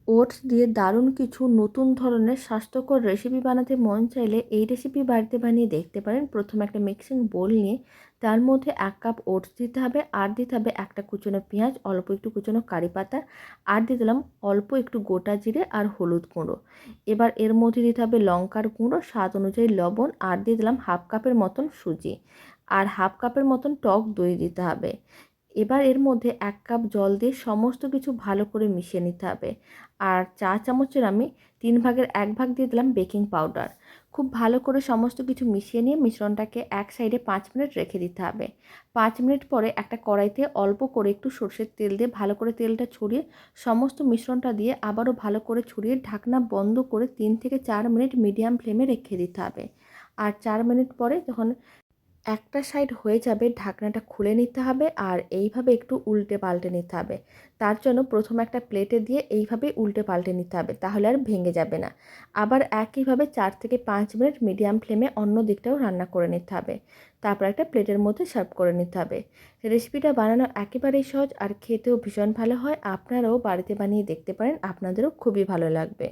Oats দিয়ে দারুণ কিছু নতুন ধরনের স্বাস্থ্যকর রেসিপি বানাতে মন চাইলে এই রেসিপি বাড়িতে বানিয়ে দেখতে পারেন। প্রথমে একটা মিক্সিং বোল নিয়ে তার মধ্যে 1 কাপ ওটস দিতে হবে, আর দিতে হবে একটা কুচনো পেঁয়াজ, অল্প একটু কুচনো কারি পাতা, আর দিয়ে দিলাম অল্প একটু গোটা জিরে আর হলুদ গুঁড়ো। এবার এর মধ্যে দিতে হবে লঙ্কার গুঁড়ো, স্বাদ অনুযায়ী লবণ, আর দিয়ে দিলাম 1/2 কাপের মতন সুজি, আর 1/2 কাপের মতন টক দই দিতে হবে। এবার এর মধ্যে 1 কাপ জল দিয়ে সমস্ত কিছু ভালো করে মিশিয়ে নিতে হবে। আর চা চামচের আমি 3 ভাগের 1 ভাগ দিয়ে দিলাম বেকিং পাউডার। খুব ভালো করে সমস্ত কিছু মিশিয়ে নিয়ে মিশ্রণটাকে এক সাইডে 5 মিনিট রেখে দিতে হবে। 5 মিনিট পরে একটা কড়াইতে অল্প করে একটু সরষের তেল দিয়ে ভালো করে তেলটা ছড়িয়ে সমস্ত মিশ্রণটা দিয়ে আবারও ভালো করে ছড়িয়ে ঢাকনা বন্ধ করে 3 থেকে 4 মিনিট মিডিয়াম ফ্লেমে রেখে দিতে হবে। আর 4 মিনিট পরে যখন একটা সাইড হয়ে যাবে ঢাকনাটা খুলে নিতে হবে, আর এইভাবে একটু উল্টে পাল্টে নিতে হবে। তার জন্য প্রথমে একটা প্লেটে দিয়ে এইভাবে উল্টে পাল্টে নিতে হবে, তাহলে আর ভেঙে যাবে না। আবার একইভাবে 4 থেকে 5 মিনিট মিডিয়াম ফ্লেমে অন্য দিকটাও রান্না করে নিতে হবে। তারপর একটা প্লেটের মধ্যে সার্ভ করে নিতে হবে। রেসিপিটা বানানো একেবারেই সহজ আর খেতেও ভীষণ ভালো হয়। আপনারাও বাড়িতে বানিয়ে দেখতে পারেন, আপনাদেরও খুবই ভালো লাগবে।